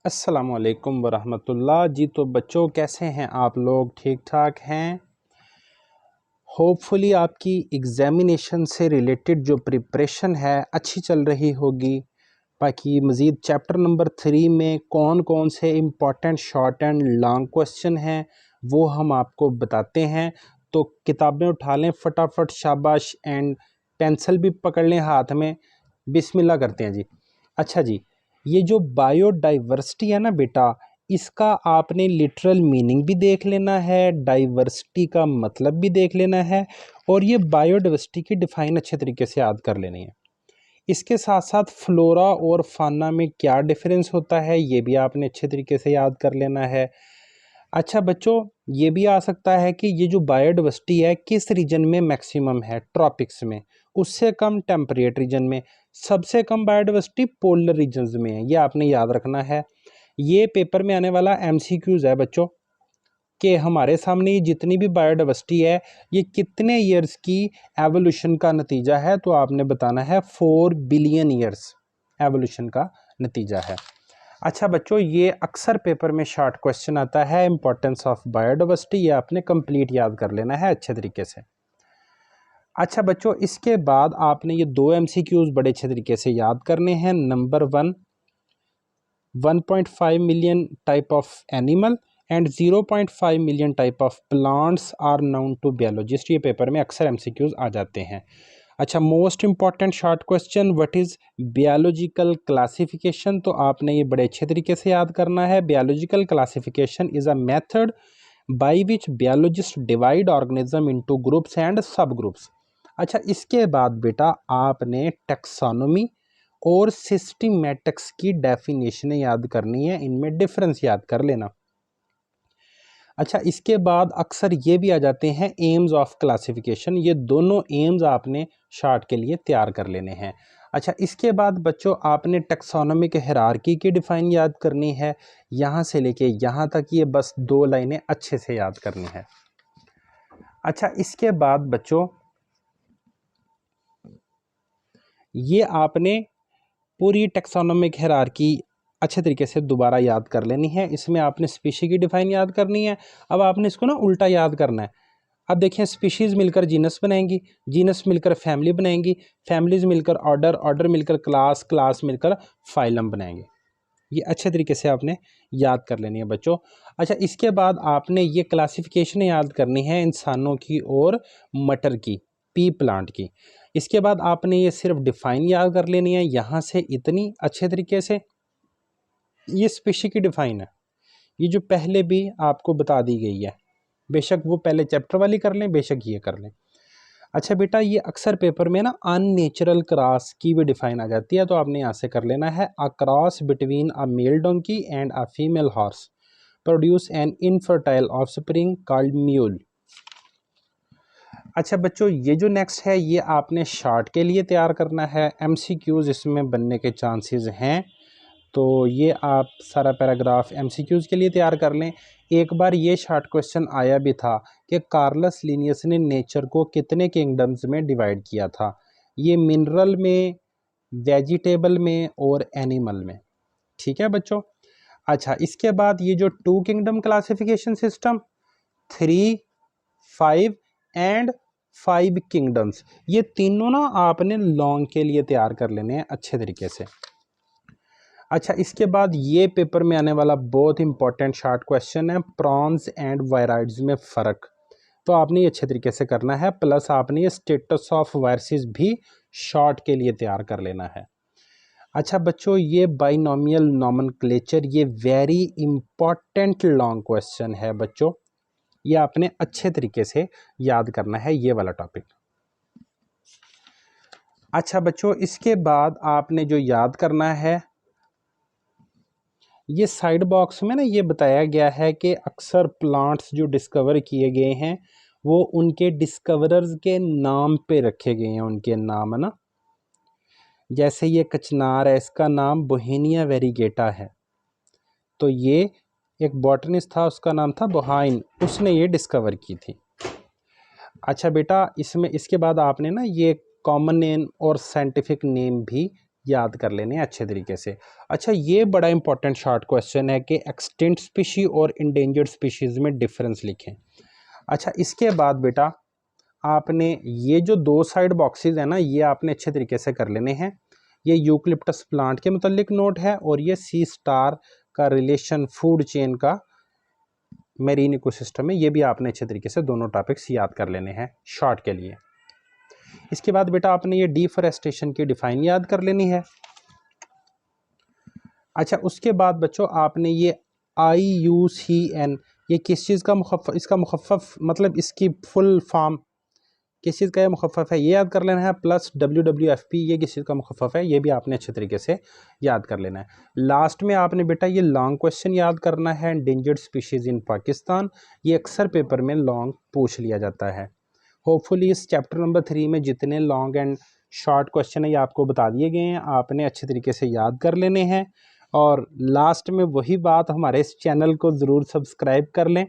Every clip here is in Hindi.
अस्सलामुअलैकुम वरहमतुल्लाह जी। तो बच्चों कैसे हैं आप लोग? ठीक ठाक हैं? होपफुली आपकी एग्ज़ामिनेशन से रिलेटेड जो प्रिपरेशन है अच्छी चल रही होगी। बाकी मज़ीद चैप्टर नंबर 3 में कौन कौन से important short and long question हैं वो हम आपको बताते हैं। तो किताबें उठा लें फटाफट, शाबाश, एंड पेंसिल भी पकड़ लें हाथ में। बिस्मिल्लाह करते हैं जी। अच्छा जी, ये जो बायोडाइवर्सिटी है ना बेटा, इसका आपने लिटरल मीनिंग भी देख लेना है, डाइवर्सिटी का मतलब भी देख लेना है, और ये बायोडाइवर्सिटी की डिफ़ाइन अच्छे तरीके से याद कर लेनी है। इसके साथ साथ फ्लोरा और फाना में क्या डिफरेंस होता है ये भी आपने अच्छे तरीके से याद कर लेना है। अच्छा बच्चों, ये भी आ सकता है कि ये जो बायोडाइवर्सिटी है किस रीजन में मैक्सिमम है, ट्रॉपिक्स में, उससे कम टेम्परेट रीजन में, सबसे कम बायोडाइवर्सिटी पोलर रीजन्स में है। ये आपने याद रखना है। ये पेपर में आने वाला एमसीक्यूज है बच्चों, कि हमारे सामने ये जितनी भी बायोडाइवर्सिटी है ये कितने ईयर्स की एवोल्यूशन का नतीजा है, तो आपने बताना है 4 बिलियन ईयर्स एवोल्यूशन का नतीजा है। अच्छा बच्चों, ये अक्सर पेपर में शॉर्ट क्वेश्चन आता है, इंपॉर्टेंस ऑफ बायोडाइवर्सिटी, ये आपने कंप्लीट याद कर लेना है अच्छे तरीके से। अच्छा बच्चों, इसके बाद आपने ये 2 एमसीक्यूज बड़े अच्छे तरीके से याद करने हैं। Number 1, 1.5 million type of animal and 0.5 million type of plants are known to biologist. ये पेपर में अक्सर एमसीक्यूज आ जाते हैं। अच्छा, most important short question, what is biological classification, तो आपने ये बड़े अच्छे तरीके से याद करना है। Biological classification is a method by which biologist divide organism into groups and सब ग्रुप्स। अच्छा, इसके बाद बेटा आपने टेक्सोनोमी और सिस्टमैटिक्स की डेफिनेशन याद करनी है, इनमें डिफरेंस याद कर लेना। अच्छा, इसके बाद अक्सर ये भी आ जाते हैं एम्स ऑफ क्लासिफिकेशन, ये दोनों एम्स आपने शार्ट के लिए तैयार कर लेने हैं। अच्छा, इसके बाद बच्चों आपने टेक्सोनोमिक हायरार्की की डिफाइन याद करनी है, यहाँ से लेके यहाँ तक, ये बस 2 लाइनें अच्छे से याद करनी है। अच्छा, इसके बाद बच्चों ये आपने पूरी टेक्सोनोमिक हायरार्की अच्छे तरीके से दोबारा याद कर लेनी है। इसमें आपने स्पीशी की डिफाइन याद करनी है। अब आपने इसको ना उल्टा याद करना है। अब देखिए, स्पीशीज़ मिलकर जीनस बनाएंगी, जीनस मिलकर फैमिली बनाएंगी, फैमिलीज़ मिलकर ऑर्डर, ऑर्डर मिलकर क्लास, क्लास मिलकर फाइलम बनाएंगे। ये अच्छे तरीके से आपने याद कर लेनी है बच्चों। अच्छा, इसके बाद आपने ये क्लासिफिकेशन याद करनी है इंसानों की और मटर की, पी प्लांट की। इसके बाद आपने ये सिर्फ डिफाइन याद कर लेनी है, यहाँ से इतनी अच्छे तरीके से। ये स्पीशी की डिफाइन है, ये जो पहले भी आपको बता दी गई है, बेशक वो पहले चैप्टर वाली कर लें, बेशक ये कर लें। अच्छा बेटा, ये अक्सर पेपर में ना अननेचुरल क्रॉस की भी डिफाइन आ जाती है, तो आपने यहाँ से कर लेना है, a cross between a mail donkey and a female horse produce an infertile offspring called mule. अच्छा बच्चों, ये जो नेक्स्ट है ये आपने शॉर्ट के लिए तैयार करना है, एमसीक्यूज इसमें बनने के चांसेस हैं, तो ये आप सारा पैराग्राफ एमसीक्यूज के लिए तैयार कर लें। एक बार ये शॉर्ट क्वेश्चन आया भी था कि कार्लस लिनियस ने नेचर को कितने किंगडम्स में डिवाइड किया था, ये मिनरल में, वेजिटेबल में और एनिमल में। ठीक है बच्चों। अच्छा, इसके बाद ये जो 2 kingdom classification system, 3, 5 and 5 kingdoms, ये तीनों ना आपने लॉन्ग के लिए तैयार कर लेने हैं अच्छे तरीके से। अच्छा, इसके बाद ये पेपर में आने वाला बहुत इंपॉर्टेंट शॉर्ट क्वेश्चन है, प्रॉन्स एंड वायराइड्स में फ़र्क, तो आपने ये अच्छे तरीके से करना है। प्लस आपने ये स्टेटस ऑफ वायरसेस भी शॉर्ट के लिए तैयार कर लेना है। अच्छा बच्चों, ये बाइनोमियल नोमेनक्लेचर, ये वेरी इंपॉर्टेंट लॉन्ग क्वेश्चन है बच्चों, ये आपने अच्छे तरीके से याद करना है ये वाला टॉपिक। अच्छा बच्चों, इसके बाद आपने जो याद करना है, ये साइड बॉक्स में ना ये बताया गया है कि अक्सर प्लांट्स जो डिस्कवर किए गए हैं वो उनके डिस्कवरर्स के नाम पे रखे गए हैं, उनके नाम है ना। जैसे ये कचनार है, इसका नाम बोहेनिया वेरीगेटा है, तो ये एक बॉटनिस्ट था, उसका नाम था बोहाइन, उसने ये डिस्कवर की थी। अच्छा बेटा, इसमें इसके बाद आपने ना ये कॉमन नेम और साइंटिफिक नेम भी याद कर लेने हैं अच्छे तरीके से। अच्छा, ये बड़ा इंपॉर्टेंट शॉर्ट क्वेश्चन है कि एक्सटिंक्ट स्पीशी और इंडेंजर्ड स्पीशीज़ में डिफरेंस लिखें। अच्छा, इसके बाद बेटा आपने ये जो दो साइड बॉक्सेस है ना, ये आपने अच्छे तरीके से कर लेने हैं। ये यूकलिप्टस प्लांट के मुतल्लिक नोट है और ये सी स्टार का रिलेशन फूड चेन का मेरीन इकोसिस्टम में, ये भी आपने अच्छे तरीके से दोनों टॉपिक्स याद कर लेने हैं शॉर्ट के लिए। इसके बाद बेटा आपने ये डिफॉरेस्टेशन की डिफाइन याद कर लेनी है। अच्छा, उसके बाद बच्चों आपने ये IUCN ये किस चीज़ का मुखफ़्फ़, इसका मुखफ़्फ़ मतलब इसकी फुल फॉर्म किस चीज़ का ये मुखफ़्फ़फ़ है, ये याद कर लेना है। प्लस WWFP ये किस चीज़ का मुखफ़्फ़फ़ है, ये भी आपने अच्छे तरीके से याद कर लेना है। लास्ट में आपने बेटा ये लॉन्ग क्वेश्चन याद करना है, एंडेंजर्ड स्पीशीज़ इन पाकिस्तान। ये अक्सर पेपर में लॉन्ग पूछ लिया जाता है। होपफुली इस चैप्टर नंबर 3 में जितने लॉन्ग एंड शॉर्ट क्वेश्चन है ये आपको बता दिए गए हैं, आपने अच्छे तरीके से याद कर लेने हैं। और लास्ट में वही बात, हमारे इस चैनल को ज़रूर सब्सक्राइब कर लें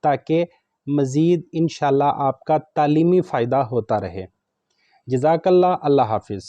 ताकि मज़ीद इंशाल्लाह आपका तालीमी फ़ायदा होता रहे। जज़ाकल्लाह, अल्लाह हाफ़िज़।